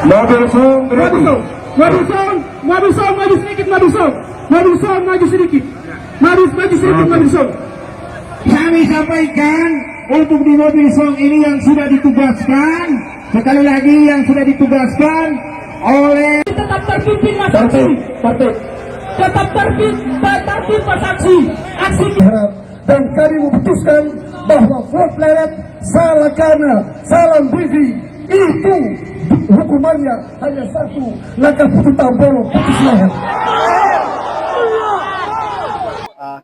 Mobil song, maju sedikit, maju sedikit, maju song. Kami sampaikan untuk di mobil song ini yang sudah ditugaskan, sekali lagi yang sudah ditugaskan oleh Tetap terpimpin mas aksi, tetap terpimpin mas aksi. dan kami memutuskan bahwa Fuad Planet salah karena salah briefing itu hukumannya hanya satu, langkah putus tampol, putus leher.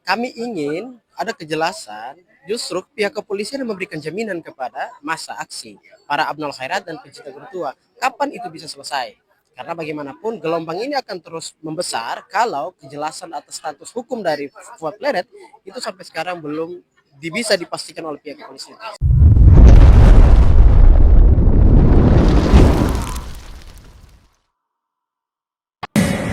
Kami ingin ada kejelasan, justru pihak kepolisian memberikan jaminan kepada massa aksi, para Abnul Khairat dan pencinta Gunung kapan itu bisa selesai. Karena bagaimanapun gelombang ini akan terus membesar kalau kejelasan atas status hukum dari Fuad Planet itu sampai sekarang belum bisa dipastikan oleh pihak kepolisian.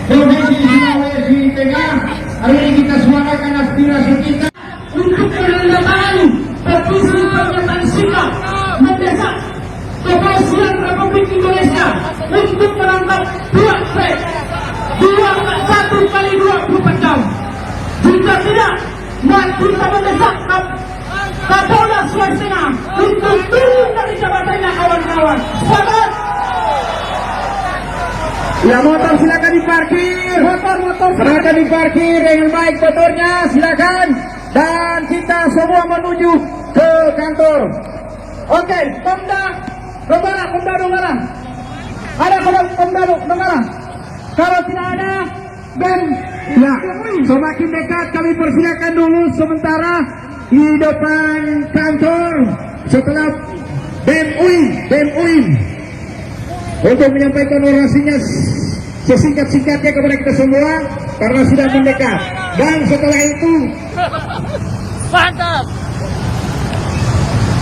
Provinsi Sulawesi Tengah, hari ini kita suarakan aspirasi kita Untuk menandatangani petisi pernyataan sikap mendesak Kepolisian Republik Indonesia untuk menangkap Fuad Planet 1 kali 24 jam. Jika tidak, kita mendesak Kapolda Sulawesi Tengah untuk turun dari jabatannya, kawan-kawan. Sepakat? Ya, motor silakan diparkir, motor silakan diparkir dengan baik motornya, silakan, dan kita semua menuju ke kantor. Oke, Pemda Donggala, ada Pemda Donggala. Kalau tidak ada, dan ya, semakin dekat kami persilakan dulu sementara di depan kantor setelah BEM UI untuk menyampaikan orasinya sesingkat-singkatnya kepada kita semua karena sudah mendekat. Dan setelah itu Mantap.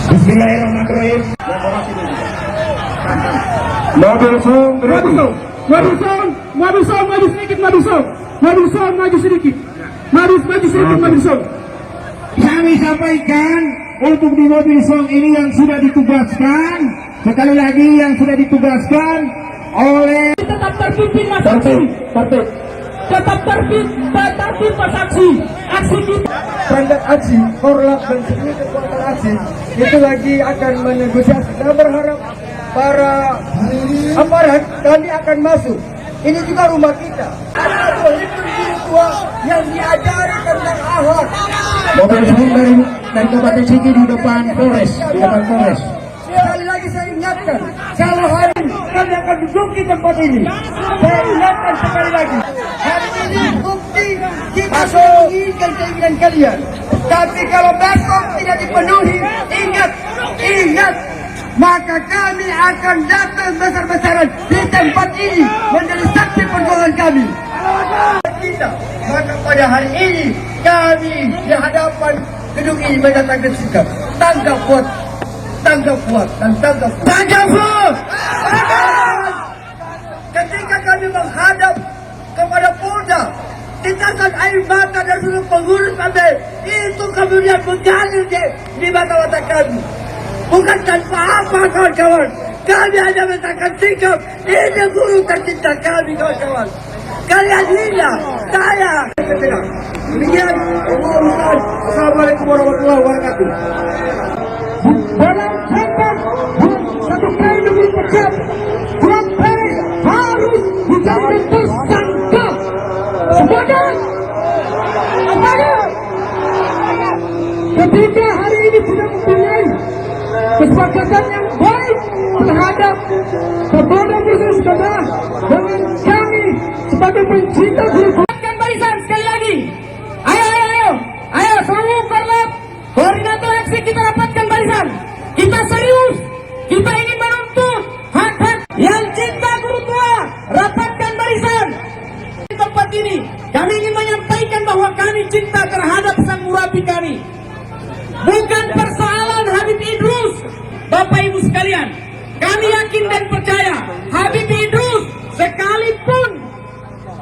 Bismillahirrahmanirrahim. Mobil song, Maju sedikit, maju song. kami sampaikan untuk di mobil song ini yang sudah ditugaskan, sekali lagi yang sudah ditugaskan oleh Tetap terpimpin mas aksi, tetap terpimpin mas aksi. Aksi kita. Standar aksi, korlap dan seluruh kekuatan aksi itu lagi akan menegosiasi. Saya berharap para aparat kami akan masuk. Ini juga rumah kita. Ada pemimpin tua yang diajari tentang akhlak. mobil song dari Kabupaten Sigi di depan Polres, Sekali lagi saya ingatkan, kalau hari ini kami akan duduk di tempat ini. Saya ingatkan sekali lagi, hari ini bukti kita menginginkan keinginan kalian. Tapi kalau besok tidak dipenuhi, ingat, maka kami akan datang besar-besaran di tempat ini menjadi saksi perjuangan kami. Maka pada hari ini kami di hadapan gedung ini menyatakan sikap tanggap Fuad. Ketika kami menghadap kepada Polda, titasan air mata dan seluruh pengurus kami itu kemudian mengalir di mata-mata kami. Bukan tanpa apa, kawan-kawan. Kami hanya menyatakan sikap. Ini guru tercinta kami, kawan-kawan. Kalian lihat, saya. Demikian, Assalamualaikum warahmatullahi wabarakatuh. dalam tempat satu kali demi pecat, Fuad Planet harus dijadikan tersangka sebagai ketika hari ini sudah mempunyai kesepakatan yang baik terhadap Kapolda Khusus Kedah dengan kami sebagai pencinta Gunung. Rapatkan barisan sekali lagi. Ayo seluruh korlap, koordinator aksi kita rapatkan barisan. Kita serius, kita ingin menuntut hak-hak yang cinta guru tua. Rapatkan barisan. Di tempat ini kami ingin menyampaikan bahwa kami cinta terhadap sang murabi kami. Bukan persoalan Habib Idrus, Bapak Ibu sekalian. Kami yakin dan percaya Habib Idrus sekalipun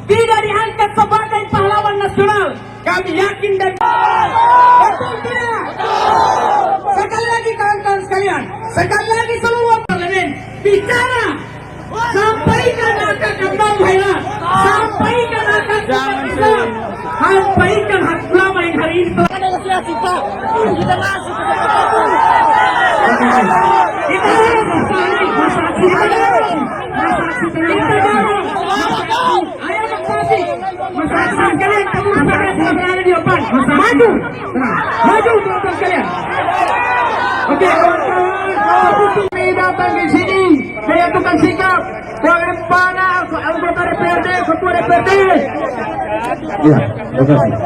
tidak diangkat sebagai pahlawan nasional, kami yakin dan betul tidak? Sekali lagi kawan-kawan sekalian, sekali lagi seluruh parlemen bicara Sampaikan akan Abang Khairat, sampaikan akan kita, sampaikan hak ulama yang hari ini telah negosiasi Pak. Kita ngasih maju teman-teman sekalian. Oke, kawan-kawan, ini datang di sini menyatukan sikap bagaimana anggota DPRD, ketua DPRD. Ya, terima kasih.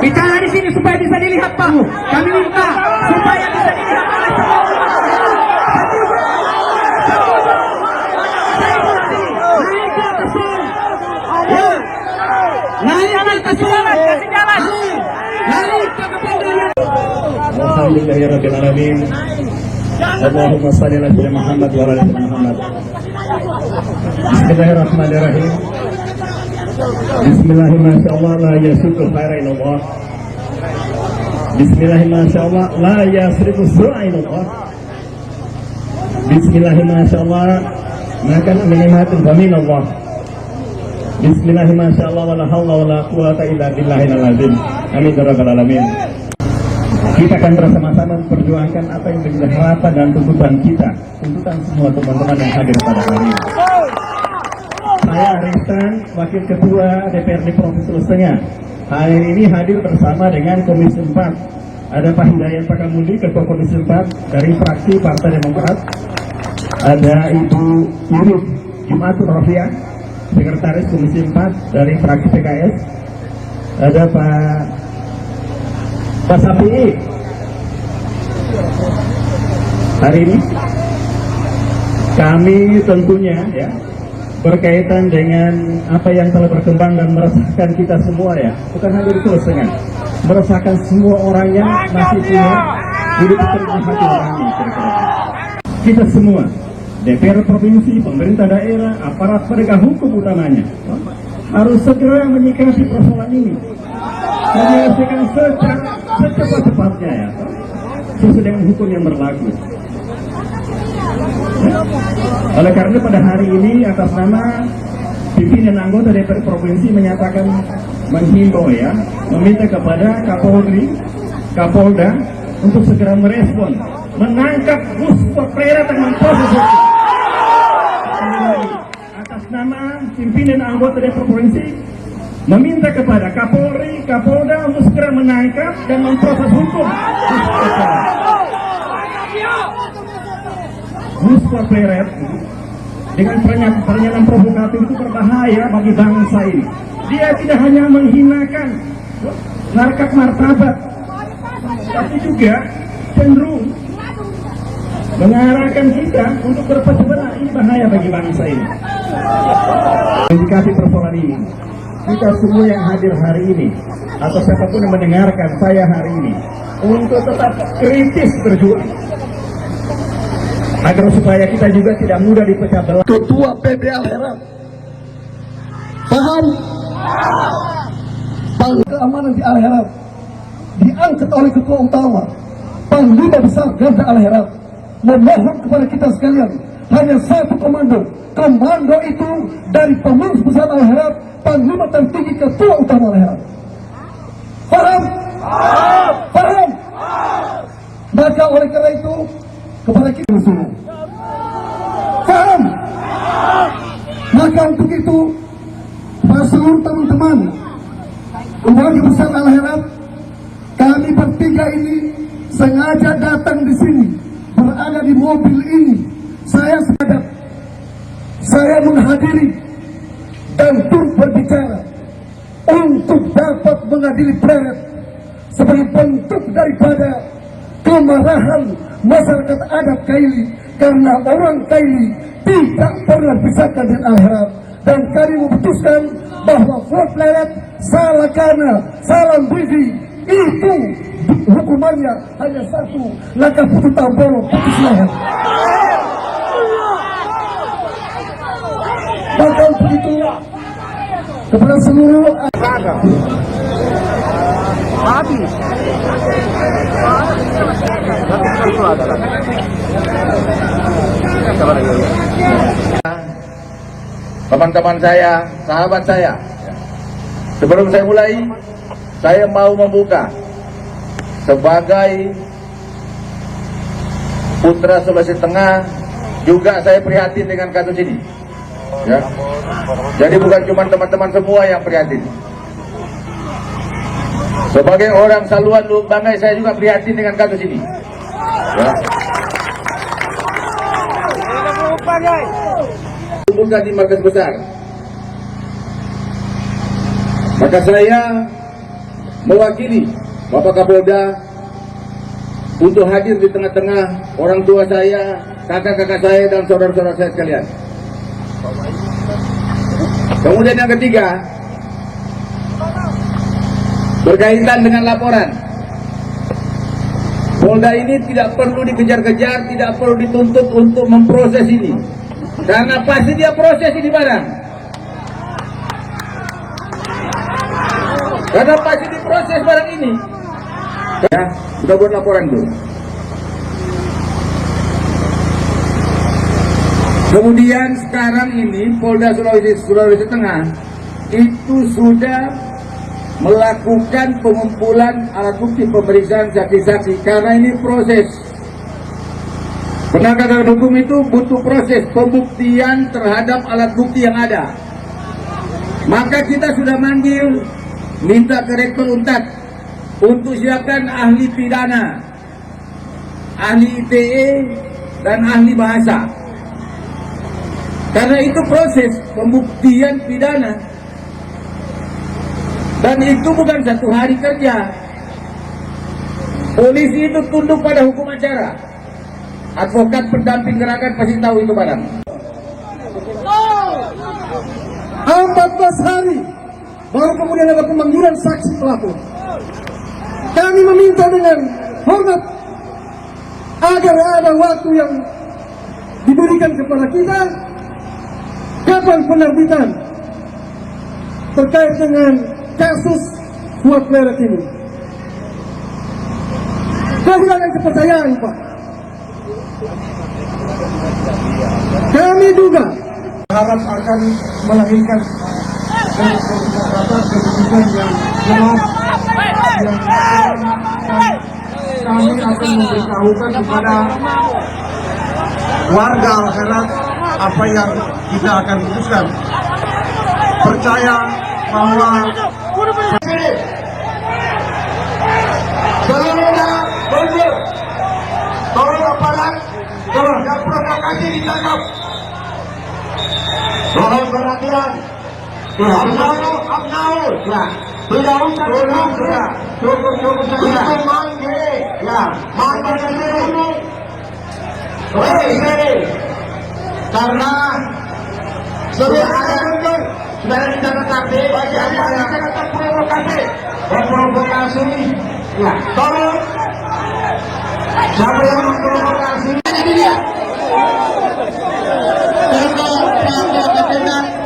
Bicara di sini supaya bisa dilihat Pak. Kami minta supaya bisa dilihat oleh semua. Naik ke atas jalan, kasih jalan. Naik ke kepentingan. Alhamdulillahirabbil alamin. Allahumma shalli ala sayyidina Muhammad wa ala ali Muhammad. Bismillahirrahmanirrahim. Bismillahirrahmanirrahim. La yasuqu khaira illallah. Bismillahirrahmanirrahim. La yasrifu su'a illallah. Bismillahirrahmanirrahim. Maka minimatun famin Allah. Bismillahirrahmanirrahim. Wala haula wala quwata illa billahil azim. Amin ya rabbal alamin. Kita akan bersama-sama memperjuangkan apa yang menjadi harapan dan tuntutan kita, tuntutan semua teman-teman yang hadir pada hari ini. Saya Arisan, Wakil Ketua DPRD Provinsi Sulawesi Tengah. Hari ini hadir bersama dengan Komisi 4. Ada Pak Hidayat Pakamudi, Ketua Komisi 4 dari fraksi Partai Demokrat. Ada Ibu Yurif Jumatul Rofiah, Sekretaris Komisi 4 dari fraksi PKS. Ada Pak Safi'i. Hari ini kami tentunya ya berkaitan dengan apa yang telah berkembang dan meresahkan kita semua ya, bukan hanya di Sulawesi Tengah, meresahkan semua orang yang masih punya hidup tenang hati orangnya. Kita semua, DPR provinsi, pemerintah daerah, aparat penegak hukum utamanya harus segera menyikapi persoalan ini, menyelesaikan secepat-cepatnya ya, sesuai dengan hukum yang berlaku. Oleh karena pada hari ini atas nama pimpinan anggota DPR provinsi menyatakan menghimbau ya, meminta kepada Kapolri, Kapolda untuk segera merespon, menangkap Musfok-Pleret dan memproses hukum. Atas nama pimpinan anggota DPR provinsi meminta kepada Kapolri, Kapolda untuk segera menangkap dan memproses hukum Musfok-Pleret dengan pernyataan provokatif itu berbahaya bagi bangsa ini. Dia tidak hanya menghinakan harkat martabat, tapi juga cenderung mengarahkan kita untuk berpecah belah. Ini bahaya bagi bangsa ini. Mendekati persoalan ini, kita semua yang hadir hari ini atau siapapun yang mendengarkan saya hari ini untuk tetap kritis berjuang agar supaya kita juga tidak mudah dipecah belah. Ketua PB Al-Heraf paham? Keamanan di Al-Heraf diangkat oleh ketua utama Panglima Besar Garda Al-Heraf. Memohon kepada kita sekalian hanya satu komando. Komando itu dari Pengurus Besar Al-Heraf, Panglima tertinggi ketua utama Al-Heraf. Paham? Paham? Maka oleh karena itu kepada kita semua paham? Maka untuk itu para seluruh teman-teman keluarga besar Al-Heraf, kami bertiga ini sengaja datang di sini, berada di mobil ini. Saya menghadiri dan turut berbicara untuk dapat mengadili Pleret sebagai bentuk daripada kemarahan masyarakat adat Kaili, karena orang Kaili tidak pernah dipisahkan dengan Al-Heraf, dan kami memutuskan bahwa vote Pleret salah kana, salam bibi, itu hukumannya hanya satu, langkah putus tambolo, putus leher. Maka begitu kepada seluruh habis. Tapi itu adalah Teman-teman saya, sahabat saya, sebelum saya mulai, saya mau membuka sebagai putra Sulawesi Tengah, juga saya prihatin dengan kasus ini. Ya. Jadi bukan cuma teman-teman semua yang prihatin. Sebagai orang Saluan Lubuk Banggai, saya juga prihatin dengan kasus ini. Ya. Bukan di markas besar. Maka saya mewakili Bapak Kapolda untuk hadir di tengah-tengah orang tua saya, kakak-kakak saya, dan saudara-saudara saya sekalian. Kemudian yang ketiga, berkaitan dengan laporan. Polda ini tidak perlu dikejar-kejar, tidak perlu dituntut untuk memproses ini. Karena pasti dia proses ini barang. Karena pasti diproses barang ini. Ya, sudah buat laporan dulu. Kemudian sekarang ini Polda Sulawesi Tengah itu sudah melakukan pengumpulan alat bukti pemeriksaan saksi-saksi, karena ini proses. Penegakan hukum itu butuh proses pembuktian terhadap alat bukti yang ada. Maka kita sudah manggil, minta ke Rektor Untat untuk siapkan ahli pidana, ahli ITE, dan ahli bahasa. Karena itu proses pembuktian pidana. Dan itu bukan satu hari kerja. Polisi itu tunduk pada hukum acara. Advokat pendamping gerakan pasti tahu itu barang. 14 hari baru kemudian ada pemanggilan saksi pelaku. Kami meminta dengan hormat agar ada waktu yang diberikan kepada kita kapan penerbitan terkait dengan kasus suap pleret ini. Kehilangan kepercayaan, Pak. Kami juga harap akan melahirkan keputusan yang jelas, yang kami akan memberitahukan kepada warga Al-Khairat apa yang kita akan putuskan. Percaya bahwa tolong aparat, tolong yang provokasi ditangkap. Tolong perhatian. Abnaul, ya. Tidak usah ya. Cukup saja. Itu manggil, ya. Manggil dulu. Karena sudah ada ditangkap bagi apa yang terprovokasi. Ya, tolong. Siapa yang memprovokasi? Ini dia.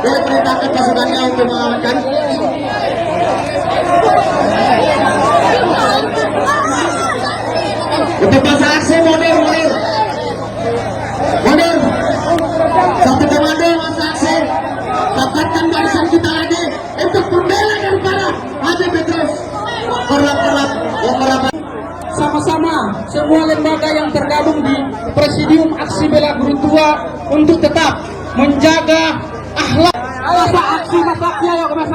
Dia perintahkan pasukannya untuk mengamankan. Untuk masa aksi mundur. Satu komando masa aksi. Dapatkan barisan kita lagi untuk membela daripada Habib Idrus. Korlap yang merapat. Sama-sama semua lembaga yang tergabung di Presidium Aksi Bela Guru Tua untuk tetap menjaga akhlak. Masa aksi, ayo Mas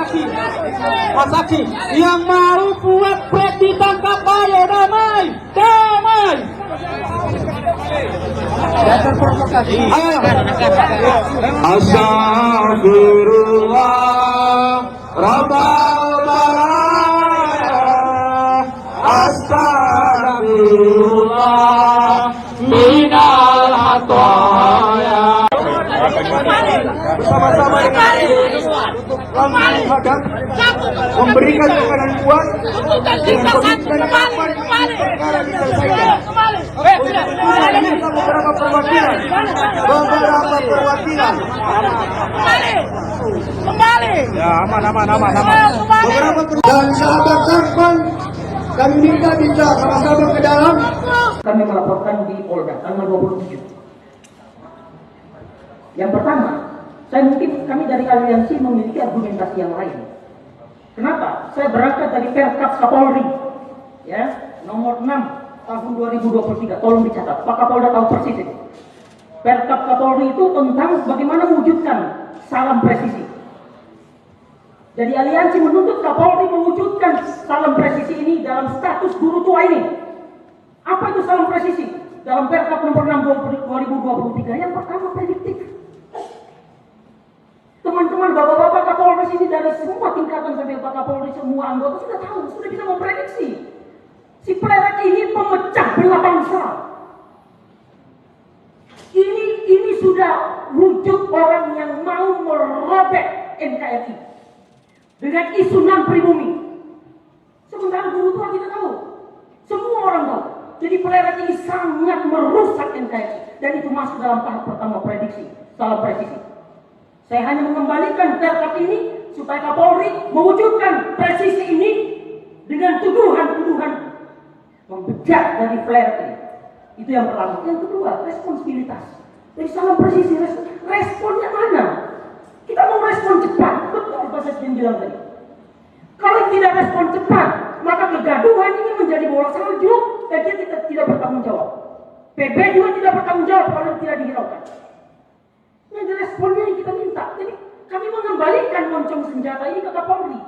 Aksi yang mau buat pret ditangkap, ayo damai. Ayo. Astagfirullah Rabbal Barah. Astagfirullah minal hataya. Bersama-sama dengan untuk menghadap, memberikan tekanan kuat dengan komitmen kapan perkara diselesaikan. Beberapa perwakilan kembali. Ya, aman. Beberapa dan sahabat Sarpan kami minta bisa sama-sama ke dalam. Kami melaporkan di Polda tanggal 27. Yang pertama, kami dari aliansi memiliki argumentasi yang lain. Kenapa? Saya berangkat dari Perkap Kapolri, ya, nomor 6 tahun 2023. Tolong dicatat, Pak Kapolda tahu persis itu. Perkap Kapolri itu tentang bagaimana mewujudkan salam presisi. Jadi aliansi menuntut Kapolri mewujudkan salam presisi ini dalam status guru tua ini. Apa itu salam presisi? Dalam Perkap nomor 6 2023 yang pertama prediktif. Teman-teman, bapak-bapak Kapolres ini dari semua tingkatan sampai Pak Kapolri, semua anggota sudah tahu, sudah bisa memprediksi. Si Pleret ini pemecah belah bangsa. Ini sudah wujud orang yang mau merobek NKRI dengan isu non pribumi. Sementara dulu tua kita tahu, semua orang tahu. Jadi Pleret ini sangat merusak NKRI dan itu masuk dalam tahap pertama prediksi, salah presisi. Saya hanya mengembalikan Perkap ini supaya Kapolri mewujudkan presisi ini dengan tuduhan-tuduhan membejat dari flare ini. Itu yang pertama. Yang kedua, responsibilitas. Jadi salam presisi, responnya mana? Kita mau respon cepat, betul Pak Sekjen bilang tadi. Kalau tidak respon cepat, maka kegaduhan ini menjadi bola salju dan dia tidak bertanggung jawab. PB juga tidak bertanggung jawab kalau tidak dihiraukan. Ini responnya yang kita minta. Jadi kami mengembalikan moncong senjata ini ke Kapolri.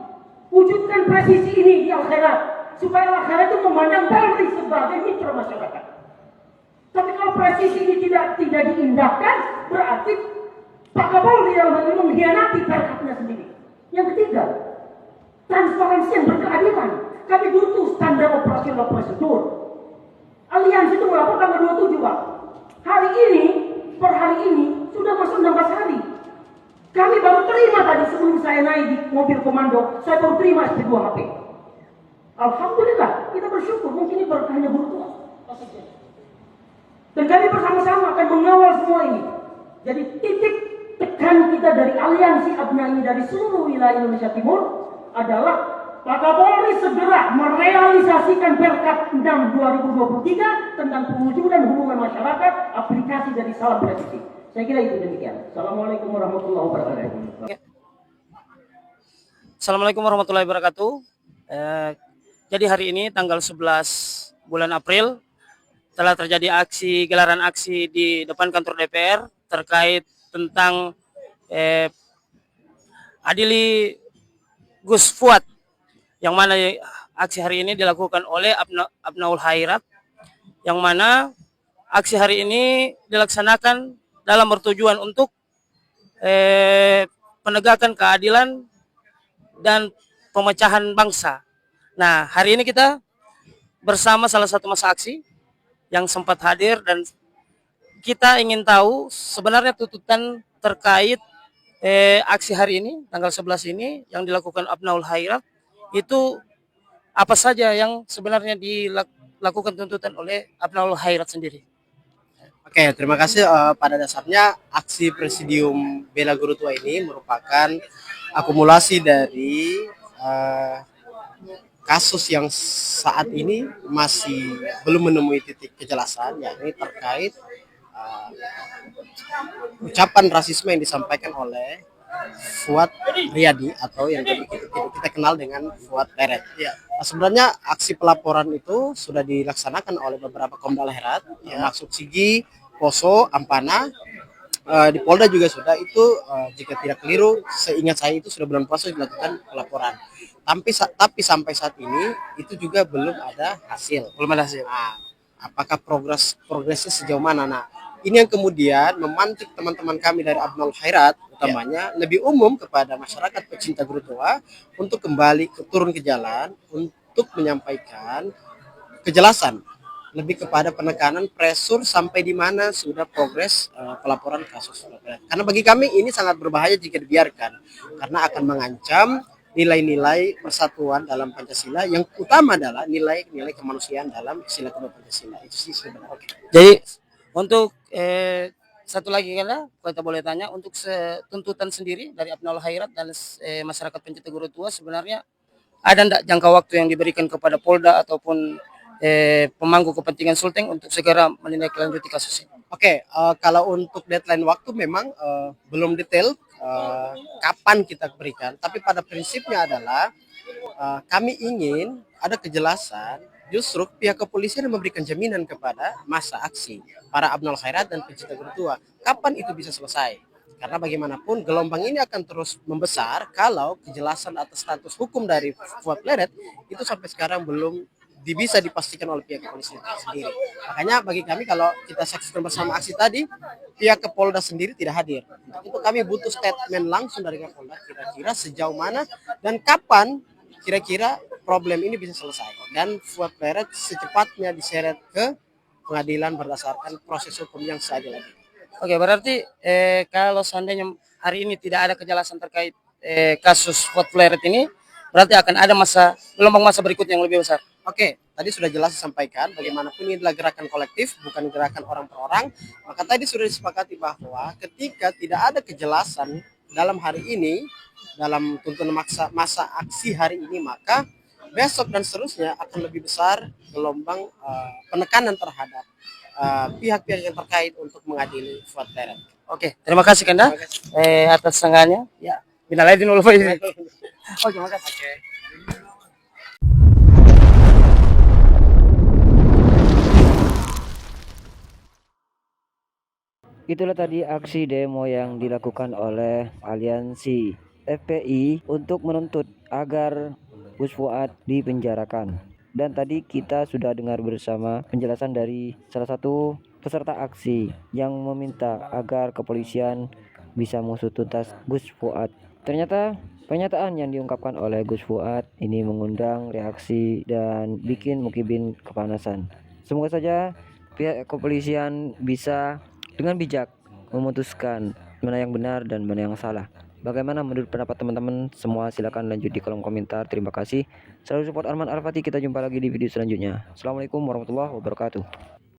Wujudkan presisi ini di akhirat supaya akhirat itu memandang Polri sebagai mitra masyarakat. Tapi kalau presisi ini tidak diindahkan, berarti Pak Kapolri dalam hal ini mengkhianati Perkapnya sendiri. Yang ketiga, transparansi yang berkeadilan. Kami butuh standar operasional prosedur. Aliansi itu melapor tanggal 27, Pak. Hari ini, per hari ini, sudah masuk 16 hari. Kami baru terima tadi sebelum saya naik di mobil komando, saya baru terima SP2 HP. Alhamdulillah, kita bersyukur, mungkin ini berkahnya guru tua. Dan kami bersama-sama akan mengawal semua ini. Jadi titik tekan kita dari aliansi ABNA ini dari seluruh wilayah Indonesia Timur adalah Pak Kapolri segera merealisasikan Perkap 6 2023 tentang pewujudan hubungan masyarakat aplikasi dari salam presisi. Saya kira itu demikian. Assalamualaikum warahmatullahi wabarakatuh. Assalamualaikum warahmatullahi wabarakatuh. Jadi hari ini tanggal 11 bulan April telah terjadi gelaran aksi di depan kantor DPR terkait tentang adili Gus Fuad, yang mana aksi hari ini dilakukan oleh Abnaul Khairat, yang mana aksi hari ini dilaksanakan dalam bertujuan untuk penegakan keadilan dan pemecahan bangsa. Nah, hari ini kita bersama salah satu masa aksi yang sempat hadir dan kita ingin tahu sebenarnya tuntutan terkait aksi hari ini, tanggal 11 ini yang dilakukan Abnaul Khairat itu apa saja yang sebenarnya dilakukan tuntutan oleh Abnaul Khairat sendiri. Oke, terima kasih. Pada dasarnya aksi Presidium Bela Guru Tua ini merupakan akumulasi dari kasus yang saat ini masih belum menemui titik kejelasan, yakni terkait ucapan rasisme yang disampaikan oleh Fuad Riyadi atau yang kita kenal dengan Fuad Pleret. Ya. Nah, sebenarnya aksi pelaporan itu sudah dilaksanakan oleh beberapa Komdal Herat, maksud Sigi, Poso, Ampana, di Polda juga sudah itu, jika tidak keliru, seingat saya itu sudah bulan puasa dilakukan pelaporan. Tapi sampai saat ini itu juga belum ada hasil. Belum ada hasil. Nah, apakah progresnya sejauh mana? Nah, ini yang kemudian memantik teman-teman kami dari Abnaul Khairat, utamanya lebih umum kepada masyarakat pecinta guru tua untuk kembali turun ke jalan untuk menyampaikan kejelasan lebih kepada penekanan pressure sampai di mana sudah progres pelaporan kasus. Karena bagi kami ini sangat berbahaya jika dibiarkan, karena akan mengancam nilai-nilai persatuan dalam Pancasila, yang utama adalah nilai-nilai kemanusiaan dalam sila kedua Pancasila. Itu sih sebenarnya. Oke. Jadi untuk satu lagi kalau kita boleh tanya, untuk tuntutan sendiri dari Abnaul Khairat dan masyarakat pencinta guru tua, sebenarnya ada enggak jangka waktu yang diberikan kepada Polda ataupun pemangku kepentingan Sulteng untuk segera menindaklanjuti kasus ini. Oke, kalau untuk deadline waktu memang belum detail kapan kita berikan, tapi pada prinsipnya adalah kami ingin ada kejelasan. Justru pihak kepolisian memberikan jaminan kepada masa aksi para Abnol Khairat dan pencinta Gurtua kapan itu bisa selesai. Karena bagaimanapun gelombang ini akan terus membesar kalau kejelasan atas status hukum dari Fuad Pleret itu sampai sekarang belum bisa dipastikan oleh pihak kepolisian sendiri. Makanya bagi kami kalau kita saksikan bersama aksi tadi, pihak Kepolda sendiri tidak hadir. Untuk itu kami butuh statement langsung dari Kapolda kira-kira sejauh mana dan kapan kira-kira problem ini bisa selesai. Dan Fuad Pleret secepatnya diseret ke pengadilan berdasarkan proses hukum yang seadil-adil. Oke, berarti kalau seandainya hari ini tidak ada kejelasan terkait kasus Fuad Pleret ini, berarti akan ada gelombang masa berikutnya yang lebih besar. Oke, tadi sudah jelas disampaikan bagaimanapun ini adalah gerakan kolektif, bukan gerakan orang per orang. Maka tadi sudah disepakati bahwa ketika tidak ada kejelasan dalam hari ini, dalam tuntutan masa aksi hari ini, maka besok dan seterusnya akan lebih besar gelombang penekanan terhadap pihak-pihak yang terkait untuk mengadili Fuad Pleret. Oke, terima kasih Kanda atas sanggahnya. Ya, minal aidin wal faizin. Oke, makasih. Itulah tadi aksi demo yang dilakukan oleh aliansi FPI untuk menuntut agar Gus Fuad dipenjarakan. Dan tadi kita sudah dengar bersama penjelasan dari salah satu peserta aksi yang meminta agar kepolisian bisa mengusut tuntas Gus Fuad. Ternyata pernyataan yang diungkapkan oleh Gus Fuad ini mengundang reaksi dan bikin Mukibin kepanasan. Semoga saja pihak kepolisian bisa dengan bijak memutuskan mana yang benar dan mana yang salah. Bagaimana menurut pendapat teman-teman semua? Silakan lanjut di kolom komentar. Terima kasih. Selalu support Arman Al-Fatih. Kita jumpa lagi di video selanjutnya. Assalamualaikum warahmatullahi wabarakatuh.